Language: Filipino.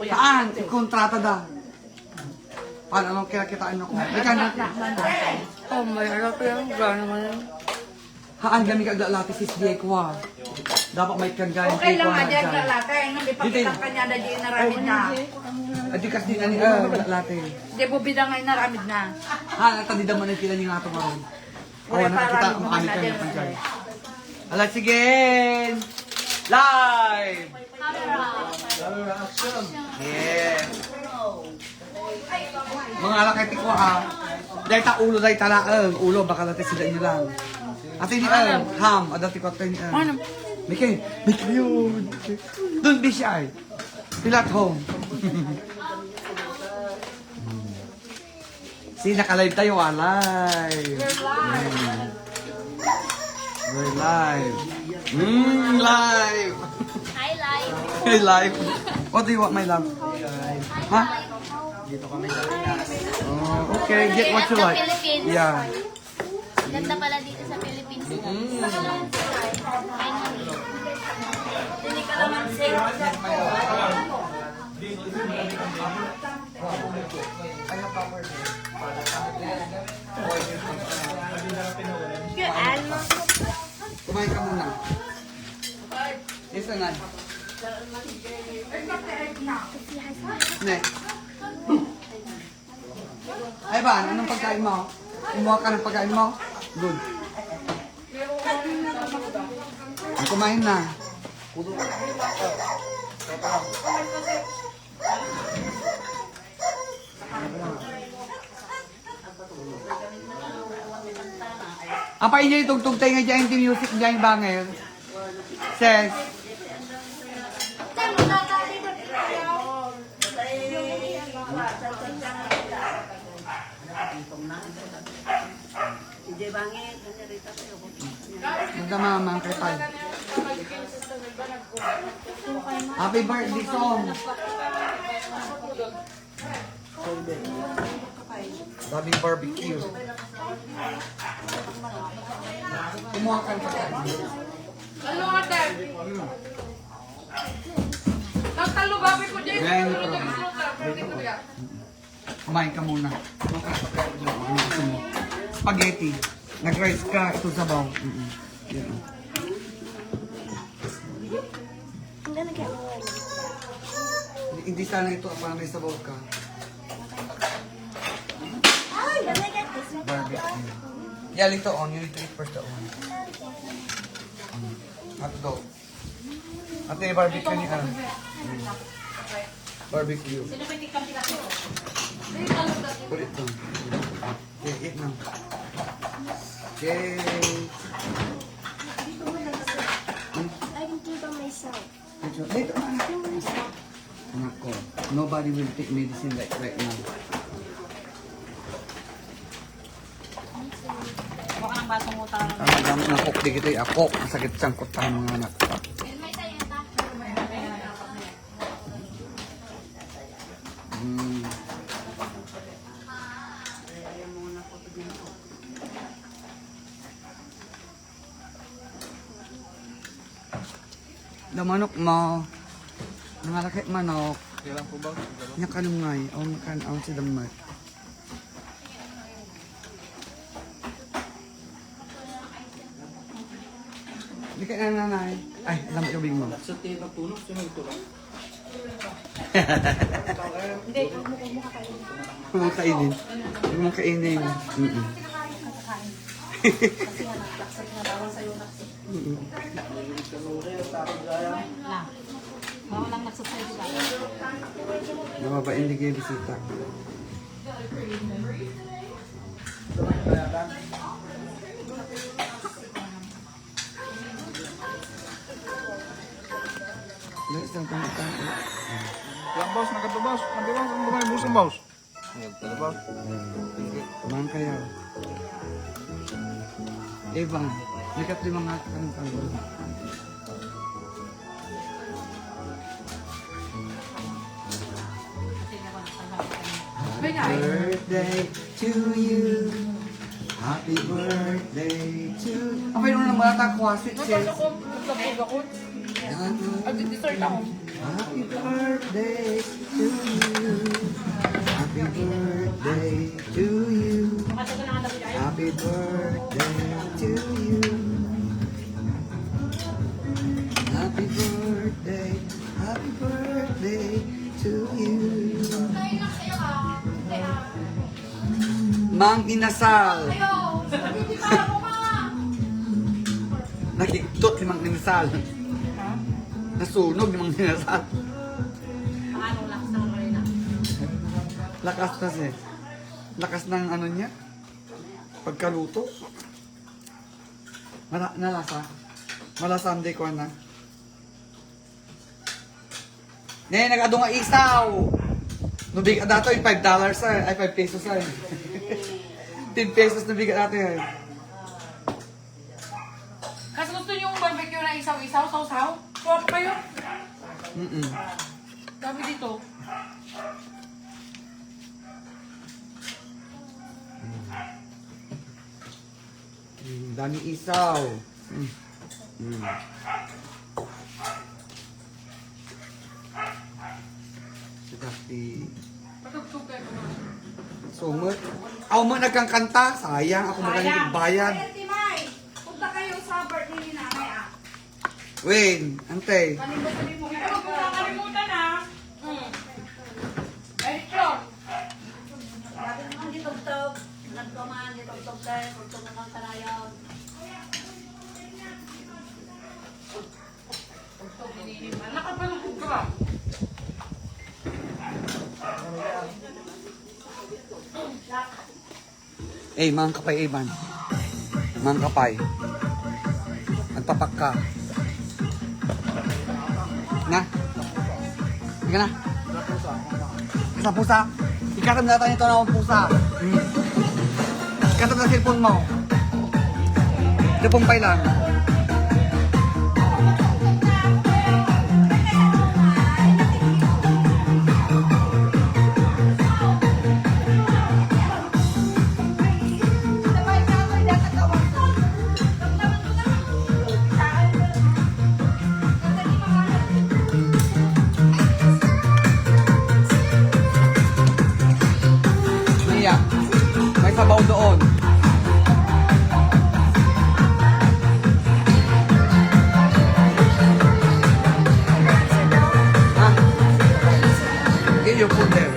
Saan? Kontrata daw. Paano anong kinakitaan ako? Ikaw na. Oh, may harap yan. Gano'n naman yan. Haan kami kaglalati si SBA ko ha. Dapat may kagay. Okay lang nga dyan, lalaki. Hindi pa kitang kanya na di naramid na. Adikas din ani kaglalati. Di po bidang ay naramid na. Ha, tadi naman ang kila niya nga ito maroon. Awan na kita makamit kami ng kagay. Ala, sige! Live! Camera action! Yes! Mga alakay ko ha. Dahil ta ulo dahil talaang. Ulo, baka natin sila inyo lang. At ini ham, adati ko tayo niya. Mikay, yun. Don't be shy. Feel at home. See, naka-live tayo, live. We're live. Live. Hi, live. Hey, live. What do you want, my love? Ha? Dito kami sa Pinas. Oh, okay, get what you At the like. Philippines. Yeah. Ganda pala dito sa Philippines. Finally. Hindi ka naman Kumain ka muna. Yes, na. Ne. Ay ba, anong pagkain mo? Kumuha ka ng pagkain mo? Good. Kumain na. Apa inyo itugtog tayo nga dyan yung music dyan yung bangel? Says. Magdama mga krepal. Happy birthday song. Daming barbecue. Kumuha ka ng pagkain. Ano nga, Dad? Nagtalo babi ko dyan. Ganyan ito. Kumain ka muna. Ano gusto mo? Spaghetti. Nag-rice ka. Ito sabaw. Yan. Hindi sana ito para may sabaw ka. Barbecue. Yeah, later on. You need to eat first the one. Hot dog. Ate, barbecue niya. Barbecue. Put it down. Okay, eat now. Okay. I can do it by myself. Later on. Anak ko, nobody will take medicine like right now. Ang dami ng kok di kita ako. Ang sakit sangkot tayo mga anak. Manok mo. Nangalaki manok. Kailan po ba? Nyakanungay. O makan si damat. Hindi ka na nanay. Ay, alam ko bing mo. Sa tiyo nagtulog, sino nagtulog? Huwag mo kainin. Huwag mo kainin. Namabain di kayo bisita. Let's talk about that. Yan boss, nagkatubos. Nandiyan boss, ang mga musang boss. Nagkatubos. Kumain kayo. Evan, likat di mga kanang tanggol. Birthday to you. Happy birthday to you. Apa yung mga bata ko? Nagtalo ko, nagtapog ako. At dessert ako. Happy birthday to you. Mang Inasal. Nakiktot ni Mang Inasal. Nasunog ni Mang Inasal. Lakas na siya. Lakas ng ano niya. Pagkaluto. Nalasa. Malasande ko na. Ne, nag-ado nga isaw. Nubig dato yung $5 ay 5 pesos ay. 10 pesos nubig dato ay. Kasi gusto niyo yung barbecue na isaw-isaw, saw-saw? Swap kayo. Dami dito. Dami isaw. Sige. Patugtog kayo. Sumot. Ako mo nagkangkanta. Sayang. Ako magaling bayad. Ay, Timay, punta kayo sa birthday ni nanay ah. Wayne, ante. Kalimutan mo. Ito, huwag mo nakalimutan ah. Edition. Sabi naman di tugtog, nagtuman, di tugtog kayo, tugtog naman kanayon. Nakapalugod ka ba? Mang kapay, Evan. Mang kapay. Nagpapak ka. Na? Sige na. Sa pusa. Ikatam na tayo ito na akong pusa. Ikatam na cellphone mo. Ito pong lang. May sabaw doon. Ha? Give your food there.